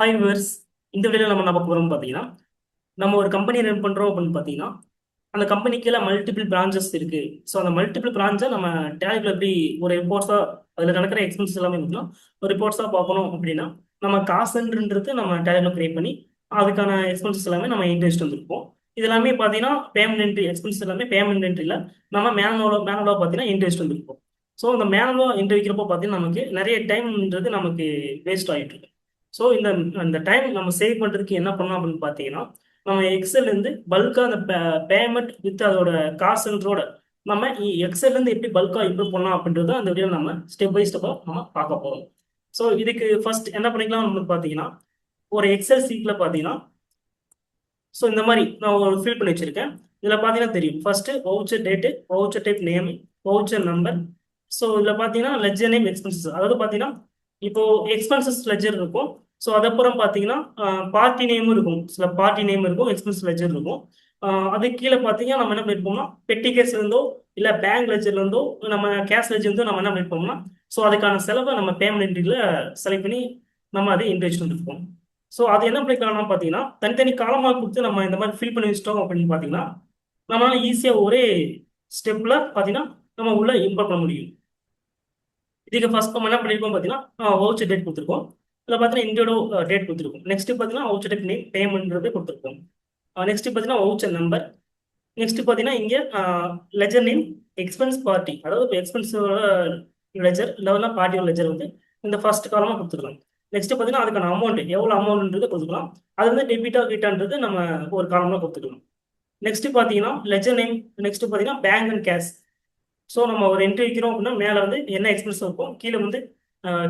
Hi viewers. இந்த வீடியோவில் நம்ம என்ன பார்க்க போகிறோம்னு பார்த்தீங்கன்னா, நம்ம ஒரு கம்பெனி ரன் பண்ணுறோம் அப்படின்னு பார்த்தீங்கன்னா, அந்த கம்பெனிக்குள்ள மல்டிபிள் பிரான்ச்சஸ் இருக்கு. ஸோ அந்த மல்டிபிள் பிரான்ச்சை நம்ம டேலியில் எப்படி ஒரு ரிப்போர்ட்ஸாக அதில் நடக்கிற எக்ஸ்பென்சஸ் எல்லாமே இருக்கலாம் ஒரு ரிப்போர்ட்ஸாக பார்க்கணும் அப்படின்னா, நம்ம காசுன்றது நம்ம டேலியில் கிரியேட் பண்ணி அதுக்கான எக்ஸ்பென்சஸ் எல்லாமே நம்ம இன்ட்ரெஸ்ட் வந்துருப்போம். இது எல்லாமே பார்த்தீங்கன்னா பேமெண்ட் என்ட்ரி எக்ஸ்பென்சஸ் எல்லாமே பேமெண்ட் என்ட்ரியில் நம்ம மேனுவலாக பார்த்தீங்கன்னா இன்ட்ரெஸ்ட் வந்துருப்போம். ஸோ இந்த மேனுவலாக என்ட்ரி வைக்கிறப்போ பார்த்தீங்கன்னா நமக்கு நிறைய டைம்ன்றது நமக்கு வேஸ்ட் ஆகிட்டு இருக்கு. ஸோ அந்த டைம் நம்ம சேவ் பண்ணுறதுக்கு என்ன பண்ணலாம் அப்படின்னு பார்த்தீங்கன்னா, நம்ம எக்ஸல் இருந்து பல்காக அந்த பேமெண்ட் வித் அதோட காசுன்றோட நம்ம எக்ஸல் இருந்து எப்படி பல்காக இம்ப்ரூவ் பண்ணலாம் அப்படின்றத அந்த வீடியோ நம்ம ஸ்டெப் பை ஸ்டெப்பாக நம்ம பார்க்க போகிறோம். ஸோ இதுக்கு ஃபர்ஸ்ட் என்ன பண்ணிக்கலாம் அப்படின்னு பார்த்தீங்கன்னா, ஒரு எக்ஸல் சீட்டில் பார்த்தீங்கன்னா, ஸோ இந்த மாதிரி நான் ஒரு ஃபில் பண்ணி வச்சிருக்கேன். இதில் பார்த்தீங்கன்னா தெரியும் first voucher date, voucher type name, voucher number. So இதில் பார்த்தீங்கன்னா லெட்ஜர் நேம் எக்ஸ்பென்சஸ், அதாவது பார்த்தீங்கன்னா இப்போ எக்ஸ்பென்சஸ் லெட்ஜர் இருக்கும். ஸோ அதுக்கப்புறம் பார்த்தீங்கன்னா பார்ட்டி நேமும் இருக்கும், சில பார்ட்டி நேம் இருக்கும், எக்ஸ்பென்ஸ் லெட்ஜர் இருக்கும். அது கீழே பார்த்தீங்கன்னா நம்ம என்ன பண்ணிருப்போம்னா பெட்டி கேஸ்ல இருந்தோ இல்லை பேங்க் லெட்ஜர்ல இருந்தோ நம்ம கேஷ் லெட்ஜர் இருந்தோ நம்ம என்ன பண்ணிருப்போம்னா ஸோ அதுக்கான செலவை நம்ம பேமெண்ட் என்ட்ரியில் செலக்ட் பண்ணி நம்ம அதை இன்ட்ரெஸ்ட் வந்துருப்போம். ஸோ அது என்ன பண்ணிக்கலாம்னா பார்த்தீங்கன்னா தனித்தனி காலமாக கொடுத்து நம்ம இந்த மாதிரி ஃபில் பண்ணி வச்சிட்டோம் அப்படின்னு பார்த்தீங்கன்னா நம்மளால ஈஸியாக ஒரே ஸ்டெப்பில் பார்த்தீங்கன்னா நம்ம உள்ள இம்ப்ரூவ் பண்ண முடியும். இதுக்கு ஃபர்ஸ்ட் நம்ம என்ன பண்ணிருக்கோம் பார்த்தீங்கன்னா வவுச்சர் டேட் கொடுத்துருக்கோம். இதில் பார்த்தீங்கன்னா இந்தியோட டேட் கொடுத்துருக்கோம். நெக்ஸ்ட் பார்த்தீங்கன்னா வவுச்சர் டேட் நேம் பேமெண்ட்றது கொடுத்துருக்கோம். நெக்ஸ்ட் பார்த்தீங்கன்னா வவுச்சர் நம்பர். நெக்ஸ்ட் பார்த்தீங்கன்னா இங்கே லெஜர் நேம் எக்ஸ்பென்ஸ் பார்ட்டி, அதாவது இப்போ எக்ஸ்பென்ஸோட லெஜர் இல்லைன்னா பார்ட்டியோட லெஜர் வந்து இந்த ஃபர்ஸ்ட் காலமாக கொடுத்துருக்கோம். நெக்ஸ்ட் பார்த்தீங்கன்னா அதுக்கான அமௌண்ட் எவ்வளோ அமௌண்ட்ன்றது கொடுத்துக்கலாம். அது வந்து டெபிட்டா கிட்டான்றது நம்ம ஒரு காலமாக கொடுத்துக்கலாம். நெக்ஸ்ட் பார்த்தீங்கன்னா லெஜர் நேம். நெக்ஸ்ட் பார்த்தீங்கன்னா பேங்க் அண்ட் கேஷ். ஸோ நம்ம ஒரு என்ட்ரி வைக்கிறோம் அப்படின்னா மேலே வந்து என்ன எக்ஸ்பென்ஸ் இருக்கும், கீழே வந்து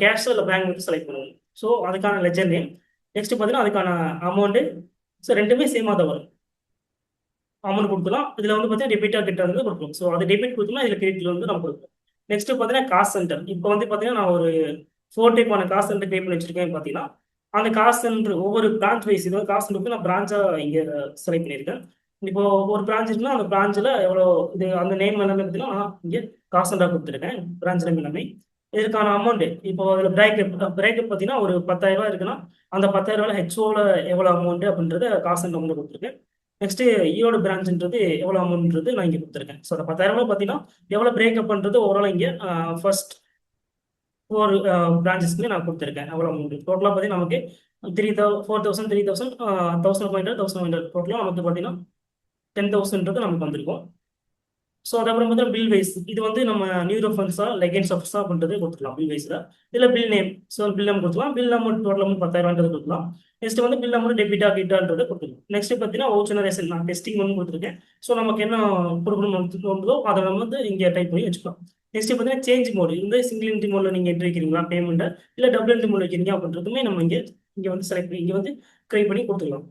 கேஷ் இல்லை பேங்க் வந்து செலக்ட் பண்ணுவோம். ஸோ அதுக்கான லெஜர் நேம். நெக்ஸ்ட் பார்த்தீங்கன்னா அதுக்கான அமௌண்ட்டு. ஸோ ரெண்டுமே சேமாக தான் வரும். அமௌண்ட் கொடுக்கலாம். இதில் வந்து பார்த்தீங்கன்னா டெபிட்டா கிட்ட வந்து கொடுக்கணும். ஸோ அது டெபிட் கொடுத்தோம்னா இதில் கிரெடிட்ல வந்து நம்ம கொடுப்போம். நெக்ஸ்ட் பார்த்தீங்கன்னா காசு சென்டர். இப்போ வந்து பார்த்தீங்கன்னா நான் ஒரு 4 டைப்பான காசு சென்டர் கிரியேட் பண்ணி வச்சிருக்கேன். பார்த்தீங்கன்னா அந்த காசு சென்டர் ஒவ்வொரு பிரான்ச் வைஸ், இது வந்து காசு சென்டருக்கு நான் பிரான்ச்சாக இங்கே செலக்ட் பண்ணியிருக்கேன். இப்போ ஒரு பிரான்ச் இருக்குன்னா அந்த பிரான்ச்சில் எவ்வளோ இது அந்த நேம் எல்லாமே பார்த்தீங்கன்னா இங்கே காசு சென்டர் கொடுத்துருக்கேன். பிரான்ச் நேம் எல்லாமே இதுக்கான அமௌண்ட். இப்போ அதில் பிரேக்கப் பார்த்தீங்கன்னா ஒரு 10,000 ரூபாய் இருக்குன்னா அந்த 10,000 ரூபாய் ஹெச்ஓல எவ்வளோ அமௌண்ட் அப்படின்றத காசு சென்டர் அமௌண்ட் கொடுத்துருக்கேன். நெக்ஸ்ட் ஈரோடு பிரான்ச்ன்றது எவ்வளோ அமௌண்ட்ன்றது நான் இங்கே கொடுத்துருக்கேன். ஸோ அந்த 10,000 ரூபாய் பார்த்தீங்கன்னா எவ்வளோ பிரேக்கப் பண்ணுறது ஓவரால் இங்கே ஃபர்ஸ்ட் ஒரு பிரான்ச்சஸ்க்கு நான் கொடுத்துருக்கேன். எவ்வளோ அமௌண்ட் டோட்டலாக பார்த்தீங்கன்னா நமக்கு 4,000 3,000 1,500 1,500 டோட்டலாக நமக்கு பார்த்தீங்கன்னா 10,000ன்றது நமக்கு வந்திருக்கும். ஸோ அதுக்கப்புறம் பார்த்தீங்கன்னா பில் வைஸ், இது வந்து நம்ம நியூ ரெஃபரன்ஸா லெகன்ஸ் ஆஃபர்ஸா பண்ணுறது கொடுத்துக்கலாம் பில் வைஸில். இதில் bill name, so bill amount கொடுத்துக்கலாம். பில் அமௌண்ட் டோட்டல் அமௌண்ட் 10,000 கொடுக்கலாம். நெக்ஸ்ட் வந்து பில் அமௌண்ட் டெபிட்டா கிட்டான்றது கொடுத்துருக்கோம். நெக்ஸ்ட் பார்த்தீங்கன்னா ஓச்சனரேஷன் நான் டெஸ்டிங் ஒன்று கொடுத்துருக்கேன். ஸோ நமக்கு என்ன கொடுக்கணும் தோணுதோ அதை நம்ம வந்து இங்கே டைப் பண்ணி வச்சுக்கலாம். நெக்ஸ்ட் பார்த்தீங்கன்னா சேஞ்ச் மோடு, இந்த சிங்கிள் என்ட்ரி மோடில் நீங்கள் என்ட்ரி வைக்கிறீங்களா பேமெண்ட்டை, இல்லை டபுள் என்ட்ரி மோட் வைக்கிறீங்க அப்படின்றதுமே நம்ம இங்கே இங்கே வந்து செலக்ட் பண்ணி இங்கே வந்து கிரியேட் பண்ணி கொடுத்துக்கலாம்.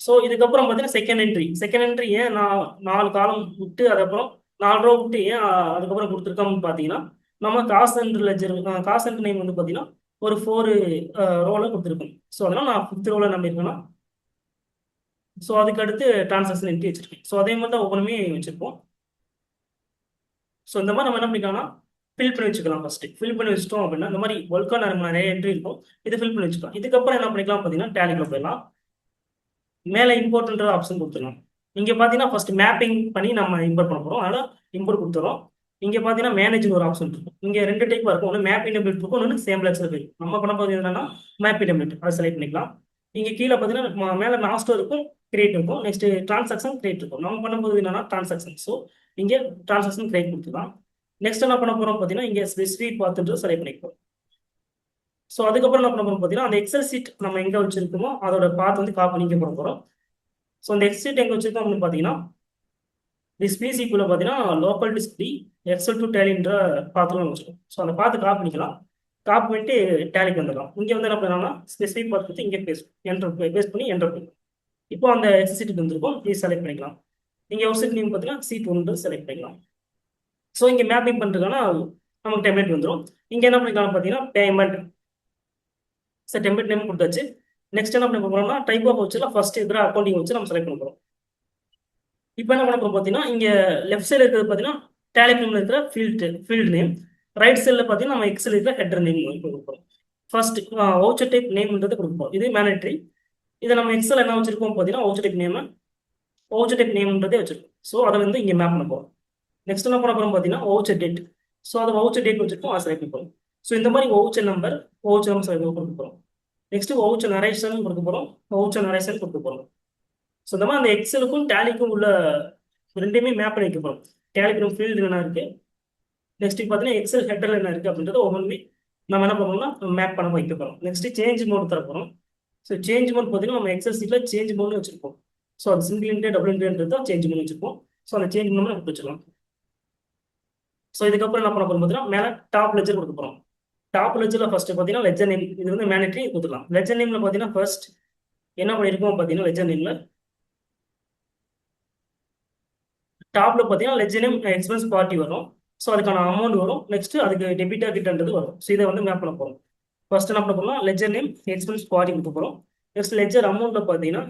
ஸோ இதுக்கப்புறம் பார்த்தீங்கன்னா செகண்ட் என்ட்ரி ஏன் நான் 4 காலம் விட்டு அதுக்கப்புறம் 4 ரோ விட்டு ஏன் அதுக்கப்புறம் கொடுத்துருக்கோம்னு பார்த்தீங்கன்னா நம்ம காசு சென்டர் லெஜர் காசு சென்டர் நேம் வந்து பார்த்தீங்கன்னா ஒரு 4 ரோவில் கொடுத்துருக்கோம். ஸோ அதனால் நான் 5th ரோவில் நம்பியிருக்கேன்னா ஸோ அதுக்கு அடுத்து டிரான்சாக்ஷன் என்ட்ரி வச்சிருக்கேன். ஸோ அதே மாதிரி தான் ஒவ்வொன்றுமே வச்சிருப்போம். ஸோ இந்த மாதிரி நம்ம என்ன பண்ணிக்கலாம்னா ஃபில் பண்ணி வச்சுக்கலாம். ஃபர்ஸ்ட் ஃபில் பண்ணி வச்சிட்டோம் அப்படின்னா இந்த மாதிரி ஒர்க்காக நிறைய என்ட்ரி இருக்கும், இது ஃபில் பண்ணி வச்சுக்கலாம். இதுக்கப்புறம் என்ன பண்ணிக்கலாம் பார்த்தீங்கன்னா டேலிக்குள்ள போயிடலாம். மேலே இம்போர்ட்ன்ற ஆப்ஷன் கொடுத்துருவோம். இங்கே பார்த்தீங்கன்னா ஃபர்ஸ்ட் மேப்பிங் பண்ணி நம்ம இம்போர்ட் பண்ண போகிறோம், அதனால் இம்போர்ட் கொடுத்துறோம். இங்கே பார்த்தீங்கன்னா மேனேஜ்னு ஒரு ஆப்ஷன் இருக்கும். இங்கே 2 டைப் இருக்கும், ஒன்று மேப்பிங் டெம்ப்ளேட் இருக்கும், ஒன்று சேம் பிளக்ஸில் இருக்கும். நம்ம பண்ண போகிறது என்னன்னா மேப்பிங் டெம்ப்ளேட், அதை செலக்ட் பண்ணிக்கலாம். இங்கே கீழே பார்த்தீங்கன்னா மேலே மாஸ்டர் இருக்கும், கிரியேட் இருக்கும். நெக்ஸ்ட் டிரான்சாக்ஷன் கிரியேட் இருக்கும். நம்ம பண்ண போகிறது என்னன்னா டிரான்சாக்ஷன். ஸோ இங்கே டிரான்சாக்ஷன் கிரியேட் கொடுத்துக்கலாம். நெக்ஸ்ட் என்ன பண்ண போகிறோம் பார்த்தீங்கன்னா இங்கே ஸ்பெசிஃபிக் பார்த்துட்டு செலக்ட் பண்ணிக்கலாம். ஸோ அதுக்கப்புறம் என்ன பண்ண போகிறோம் பார்த்தீங்கன்னா அந்த எக்ஸல் சீட் நம்ம எங்கே வச்சிருக்கோமோ அதோட பார்த்து வந்து காப்பி பண்ணிக்க போகிறோம். ஸோ இந்த எக்ஸ் சீட் எங்கே வச்சிருக்கோம் அப்படின்னு பார்த்தீங்கன்னா டிஸ்பிளே சீக்குள்ள பார்த்தீங்கன்னா லோக்கல் டிஸ்பிளே எக்ஸல் டு டேலின்ற பாத்திரம் வச்சிருக்கோம். ஸோ அந்த பார்த்து காப்பி பண்ணிக்கலாம். காப்பி பண்ணிட்டு டேலிக்கு வந்துடலாம். இங்கே வந்து என்ன பண்ணலாம்னா ஸ்பெசிஃபிக் பார்த்து கொடுத்து இங்கே பேஸ்ட் பண்ணி என்டர் பண்ணுவோம். இப்போ அந்த எக்ஸ் சீட்டுக்கு வந்திருக்கும், இது செலக்ட் பண்ணிக்கலாம். இங்கே ஒரு சீட் நேம் பார்த்தீங்கன்னா சீட் 1 செலக்ட் பண்ணிக்கலாம். ஸோ இங்கே மேப்பிங் பண்ணுறதுக்கான நமக்கு டெம்ப்ளேட் வந்துடும். இங்கே என்ன பண்ணிக்கலாம் பார்த்தீங்கன்னா பேமெண்ட். சார் டெம்ப்ளேட் நேம் கொடுத்தாச்சு. நெக்ஸ்ட் என்ன பண்ண போகிறோம்னா டைப் ஆஃப் வச்சுல ஃபர்ஸ்ட் இருக்கிற அக்கௌண்டிங் வச்சு நம்ம செலக்ட் பண்ண போகிறோம். இப்போ என்ன பண்ண போகிறோம் பார்த்தீங்கன்னா இங்கே லெஃப்ட் சைடு இருக்கிறது பார்த்தீங்கன்னா டேலிகிராமில் இருக்கிற ஃபீல்டு நேம், ரைட் சைடில் பார்த்தீங்கன்னா நம்ம எக்ஸல் இருக்கிற ஹெட்டர் நேம் கொடுக்குறோம். ஃபர்ஸ்ட் வவுச்சர் டைப் நேம்ன்றது கொடுப்போம். இது மேண்டேட்டரி. இதை நம்ம எக்ஸல் என்ன வச்சிருக்கோம் பார்த்தீங்கன்னா வவுச்சர் டைப் நேம்ன்றதே வச்சிருக்கோம். ஸோ அதை வந்து இங்கே மேப் பண்ண போகிறோம். நெக்ஸ்ட் என்ன பண்ண போகிறோம் பார்த்தீங்கன்னா வவுச்சர் டேட். ஸோ அதை வவுச்சர் டேட் வச்சிருக்கோம், அதை செலக்ட் பண்ணுறோம். ஸோ இந்த மாதிரி வவுச்சர் நம்பர் செலக்ட் கொடுக்க போகிறோம். நெக்ஸ்ட் வவுச்சர் நரேஷன் கொடுக்க போகிறோம். வவுச்சர் நரேஷன் கொடுக்க போகிறோம். ஸோ இந்த மாதிரி அந்த எக்ஸலுக்கும் டேலிக்கும் உள்ள ரெண்டுமே மேப் பண்ணி வைக்க போகிறோம். டேலிக்கு ஃபீல்டு என்ன இருக்கு, நெக்ஸ்ட் பார்த்தீங்கன்னா எக்ஸல் ஹெட்டர் என்ன இருக்கு அப்படின்றத ஒவ்வொன்றுமே நம்ம என்ன பண்ணோம்னா மேப் பண்ண வைக்க போகிறோம். நெக்ஸ்ட் சேஞ்ச் மோட் தர போகிறோம். ஸோ சேஞ்ச் மோட் பார்த்தீங்கன்னா நம்ம எக்ஸல் சீட்டில் சேஞ்ச் மோட்னு வச்சிருப்போம். ஸோ அது சிங்கிள் இன்டே டபுள் இன்டேன்றது தான் சேஞ்ச் மோட் வச்சிருப்போம். ஸோ அந்த சேஞ்ச் மோட் நம்ம வச்சிடலாம். ஸோ இதுக்கப்புறம் என்ன பண்ண போகிறோம் பார்த்தீங்கன்னா மேலே டாப் லெஜர் கொடுக்க போகிறோம். டாப் லெஜரில் ஃபர்ஸ்ட் பார்த்தீங்கன்னா லெஜர் நேம், இது வந்து மேண்டேட்டரி கொடுத்துக்கலாம். லெஜர் நேமில் பார்த்தீங்கன்னா ஃபர்ஸ்ட் என்ன பண்ணியிருக்கோம் பார்த்தீங்கன்னா லெஜர் நேமில் டாப்ல பார்த்தீங்கன்னா லெஜர் நேம் எக்ஸ்பென்ஸ் பார்ட்டி வரும். ஸோ அதுக்கான அமௌண்ட் வரும். நெக்ஸ்ட் அதுக்கு டெபிட்டா கிட்டன்றது வரும். ஸோ இதை வந்து மேப் பண்ண போகிறோம். ஃபர்ஸ்ட் என்ன பண்ண போகிறோம், லெஜர் நேம் எக்ஸ்பென்ஸ் பார்ட்டி கொடுக்க போகிறோம். நெக்ஸ்ட் லெஜர் அமௌண்ட்டில் பார்த்தீங்கன்னா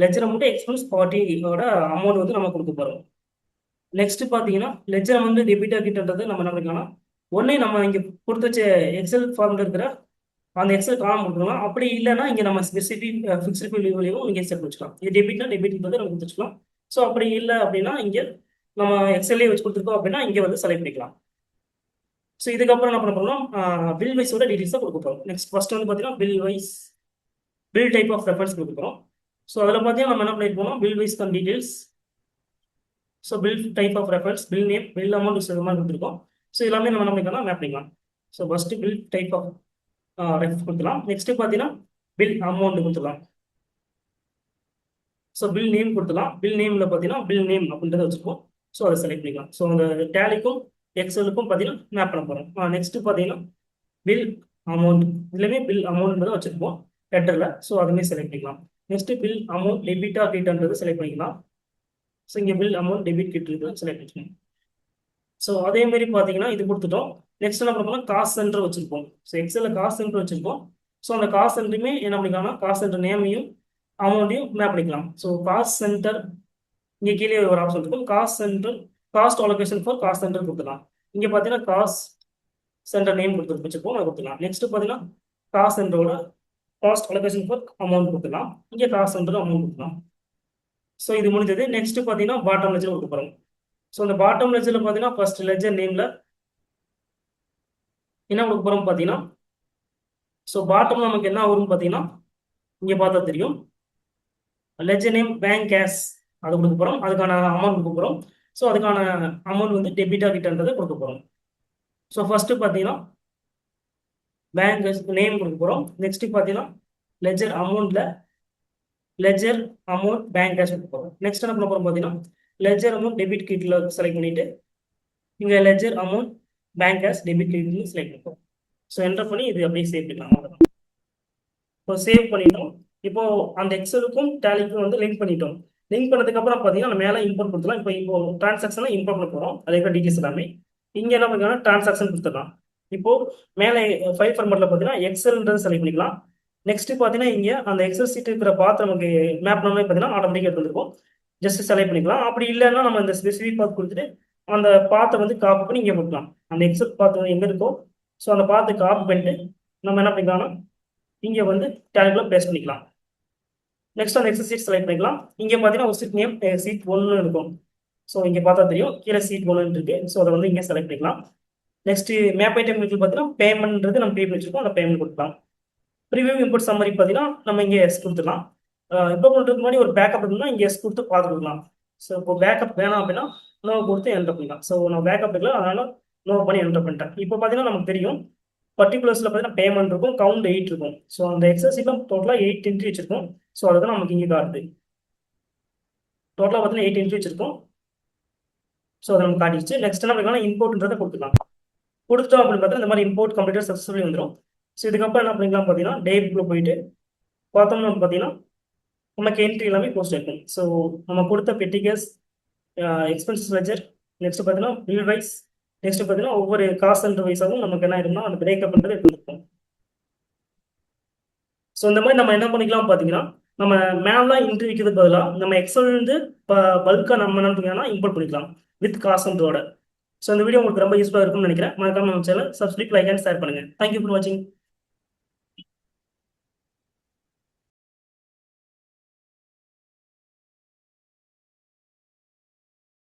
லெஜர் அமௌண்ட் எக்ஸ்பென்ஸ் பார்ட்டியோட அமௌண்ட் வந்து நம்ம கொடுக்க போகிறோம். நெக்ஸ்ட் பார்த்தீங்கன்னா லெஜர் அமௌண்ட் டெபிட்டா கிட்டன்றது நம்ம என்ன பண்ணிக்கலாம், ஒன்றே நம்ம இங்கே கொடுத்து வச்ச எக்ஸல் ஃபார்மில் இருக்கிற அந்த எக்ஸல் காலம் கொடுக்கலாம். அப்படி இல்லைன்னா இங்கே நம்ம ஸ்பெசிஃபிக் ஃபிக்ஸ்டு வேல்யூலையும் இங்கே செட் வச்சுக்கலாம். இது டெபிட்னா டெபிட் வந்து நம்ம கொடுத்துக்கலாம். ஸோ அப்படி இல்லை அப்படின்னா இங்கே நம்ம எக்ஸல்லே வச்சு கொடுத்துருக்கோம் அப்படின்னா இங்கே வந்து செலக்ட் பண்ணிக்கலாம். ஸோ இதுக்கப்புறம் என்ன பண்ண போகிறோம், பில் வைஸோட டீடைல்ஸ் தான் கொடுக்க போகிறோம். நெக்ஸ்ட் ஃபர்ஸ்ட் வந்து பார்த்தீங்கன்னா பில் டைப் ஆஃப் ரெஃபரன்ஸ் கொடுக்க போகிறோம். ஸோ அதில் பார்த்தீங்கன்னா நம்ம என்ன பண்ணிருப்போம், bill wise cum details. So bill type of reference, bill name, bill amount இது மாதிரி கொடுத்துருக்கோம். ஸோ எல்லாமே நம்ம என்ன பண்ணிக்கலாம், மேப் பண்ணிக்கலாம். So first bill type of reference கொடுத்துக்கலாம். நெக்ஸ்ட் பார்த்தீங்கன்னா பில் அமௌண்ட் கொடுத்துக்கலாம். ஸோ பில் நேம் கொடுத்துக்கலாம். பில் நேமில் பார்த்தீங்கன்னா பில் நேம் அப்படின்றத வச்சுருக்கோம். ஸோ அதை செலக்ட் பண்ணிக்கலாம். ஸோ அந்த டேலிக்கும் எக்ஸலுக்கும் பார்த்தீங்கன்னா மேப் பண்ண போகிறோம். நெக்ஸ்ட் பார்த்தீங்கன்னா பில் அமௌண்ட், இதுலேயுமே பில் அமௌண்ட் தான் வச்சுருப்போம் ஹெட்டரில். ஸோ அதுவுமே செலக்ட் பண்ணிக்கலாம். நெக்ஸ்ட் பில் அமௌண்ட் டெபிட்டா கிட்டன்றது செலக்ட் பண்ணிக்கலாம். ஸோ இங்கே பில் அமௌண்ட் டெபிட் கிட்டு செலக்ட் பண்ணிக்கலாம். ஸோ அதே மாதிரி பார்த்தீங்கன்னா இது கொடுத்துட்டோம். நெக்ஸ்ட் என்ன பண்ணோம்னா காஸ்ட் சென்டர் வச்சுருப்போம். ஸோ எக்ஸலில் காஸ்ட் சென்டர் வச்சுருப்போம். ஸோ அந்த காஸ்ட் சென்டருமே என்ன பண்ணிக்கலாம்னா காஸ்ட் சென்டர் நேமையும் அமௌண்ட்டையும் மேப் பண்ணிக்கலாம். ஸோ காஸ்ட் சென்டர் இங்கே கீழே ஒரு ஆப்ஷன் இருக்கும், cost centre cost allocation for cost centre கொடுத்துக்கலாம். இங்கே பார்த்தீங்கன்னா காஸ்ட் சென்டர் நேம் கொடுத்து வச்சுருப்போம், அதை கொடுத்துக்கலாம். நெக்ஸ்ட் பார்த்தீங்கன்னா காஸ்ட் சென்டரோட காஸ்ட் அலோகேஷன் ஃபார் அமௌண்ட் கொடுத்துக்கலாம். இங்கே காஸ்ட் சென்டர் அமௌண்ட் கொடுத்துக்கலாம். ஸோ இது முடிஞ்சது. நெக்ஸ்ட் பார்த்தீங்கன்னா பாட்டம் லெஜர் கொடுக்க போகிறோம். ஸோ இந்த பாட்டம் லெஜரில் பார்த்தீங்கன்னா ஃபர்ஸ்ட் லெஜர் நேமில் என்ன கொடுக்க போகிறோம் பார்த்தீங்கன்னா, ஸோ பாட்டம் நமக்கு என்ன வரும்னு பார்த்தீங்கன்னா இங்கே பார்த்தா தெரியும், லெஜர் நேம் பேங்க் கேஷ் அது கொடுக்க போகிறோம். அதுக்கான அமௌண்ட் கொடுக்க போகிறோம். ஸோ அதுக்கான அமௌண்ட் வந்து டெபிட்டா கிட்டன்றதை கொடுக்க போகிறோம். ஸோ ஃபர்ஸ்ட் பார்த்தீங்கன்னா பேங்க் நேம் கொடுக்க போகிறோம். நெக்ஸ்ட் பார்த்தீங்கன்னா லெஜர் அமௌண்ட் பேங்க் கேஷ் கொடுக்க போகிறோம். நெக்ஸ்ட் என்ன பண்ண போகிறோம் பார்த்தீங்கன்னா லெஜர் அமௌண்ட் டெபிட் கிட்டில் செலக்ட் பண்ணிட்டு இங்கே ledger amount bank cash debit கிட்னு செலக்ட் பண்ணுறோம். ஸோ என்டர் பண்ணி இது அப்படியே சேவ் பண்ணிக்கலாம். ஸோ சேவ் பண்ணிட்டோம். இப்போ அந்த எக்ஸலுக்கும் டேலிக்கும் வந்து லிங்க் பண்ணிட்டோம். லிங்க் பண்ணதுக்கப்புறம் பார்த்தீங்கன்னா நம்ம மேலே இம்போர்ட் கொடுத்துலாம். இப்போ டிரான்சாக்ஷனை இம்போர்ட் பண்ண போகிறோம். அதே டீட்டெயில்ஸ் எல்லாமே இங்கே என்ன பண்ணிக்கலாம், டிரான்சாக்ஷன் கொடுத்துடலாம். இப்போ மேலே ஃபைல் ஃபார்மேட்டில் பார்த்தீங்கன்னா எக்ஸல்ன்றது செலக்ட் பண்ணிக்கலாம். நெக்ஸ்ட் பார்த்தீங்கன்னா இங்கே அந்த எக்ஸல் சீட் இருக்கிற பாத் நமக்கு மேப் பண்ணி பார்த்தீங்கன்னா ஆட்டோமேட்டிக்காக எடுத்துருக்கும். ஜஸ்ட் செலக்ட் பண்ணிக்கலாம். அப்படி இல்லைன்னா நம்ம இந்த ஸ்பெசிஃபிக் பாத் கொடுத்துட்டு அந்த பாத்தை வந்து காப்பி பண்ணி இங்கே போட்டுக்கலாம். அந்த எக்ஸல் பாத்து எங்கே இருக்கோ ஸோ அந்த பாத்தை காப்பி பண்ணிட்டு நம்ம என்ன பண்ணிக்கலாம்னா இங்கே வந்து டேலிக்குள்ள பேஸ்ட் பண்ணிக்கலாம். நெக்ஸ்ட் அந்த எக்ஸல் சீட் செலக்ட் பண்ணிக்கலாம். இங்கே பார்த்தீங்கன்னா ஒரு சீட் நேம் சீட் 1 இருக்கும். ஸோ இங்கே பார்த்தா தெரியும் கீழே சீட் 1 இருக்கு. ஸோ அதை வந்து இங்கே செலக்ட் பண்ணிக்கலாம். நெக்ஸ்ட் மேப் ஐட்டம் பார்த்தீங்கன்னா பேமெண்ட்ன்றது நம்ம பே பண்ணி வச்சிருக்கோம், அந்த பேமெண்ட் கொடுக்கலாம். ப்ரிவியூ இம்போர்ட் சம்மரி பார்த்தீங்கன்னா நம்ம இங்கே எஸ் கொடுத்துக்கலாம். இப்போ பண்ணுறதுக்கு முன்னாடி ஒரு பேக்கப் இருந்தால் இங்கே எஸ் கொடுத்து பார்த்துக்கலாம். ஸோ இப்போ பேக்கப் வேணாம் அப்படின்னா நோ கொடுத்து என்டர் பண்ணிக்கலாம். ஸோ நான் பேக்கப் இல்லை, அதனால நோ பண்ணி என்டர் பண்ணிட்டேன். இப்போ பார்த்தீங்கன்னா நமக்கு தெரியும் பர்டிகுலர்ஸில் பார்த்தீங்கன்னா பேமெண்ட் இருக்கும், கவுண்ட் 8 இருக்கும். ஸோ அந்த எக்ஸல் சீட்ல டோட்டலாக 8 என்ட்ரி வச்சிருக்கோம். ஸோ அதுதான் நமக்கு இங்கே காட்டுது. டோட்டலாக பார்த்தீங்கன்னா 8 என்ட்ரி வச்சிருக்கோம். ஸோ அதை நம்ம காட்டிடுச்சு. நெக்ஸ்ட் என்ன பண்ணிக்கலாம், இம்போர்ட்ன்றதை கொடுத்துக்கலாம். கொடுத்துட்டோம் அப்படின்னு பார்த்தா இந்த மாதிரி இம்போர்ட் கம்ப்ளீட்டாக சக்ஸஸ்ஃபுல்லி வந்துடும். ஸோ இதுக்கப்புறம் என்ன பண்ணிக்கலாம் பார்த்தீங்கன்னா டேபிள்குள்ளே போயிட்டு பார்த்தோம்னா பார்த்தீங்கன்னா நமக்கு என்ட்ரி எல்லாமே போஸ்ட் இருக்கும். ஸோ நம்ம கொடுத்த பெட்டிகஸ் எக்ஸ்பென்சஸ் லெஜர், நெக்ஸ்ட் பார்த்தீங்கன்னா பில் வைஸ், நெக்ஸ்ட் பார்த்தீங்கன்னா ஒவ்வொரு காஸ்ட் சென்டர் வைஸாகவும் நமக்கு என்ன இருக்குன்னா அந்த பிரேக்கப் பண்ணுறது எடுத்துருக்கோம். ஸோ இந்த மாதிரி நம்ம என்ன பண்ணிக்கலாம் பார்த்தீங்கன்னா நம்ம மேலாம் என்ட்ரி வைக்கிறது பதிலாக நம்ம எக்ஸல் வந்து பல்காக நம்ம என்ன பண்ணிக்கலாம் இம்போர்ட் பண்ணிக்கலாம் வித் காஸ்ட் சென்டரோட. ஸோ இந்த வீடியோ உங்களுக்கு ரொம்ப யூஸ்ஃபுல்லாக இருக்கும்னு நினைக்கிறேன். மறக்காம நம்ம channel subscribe, like and share பண்ணுங்க. தேங்க்யூ ஃபார் வாட்சிங்.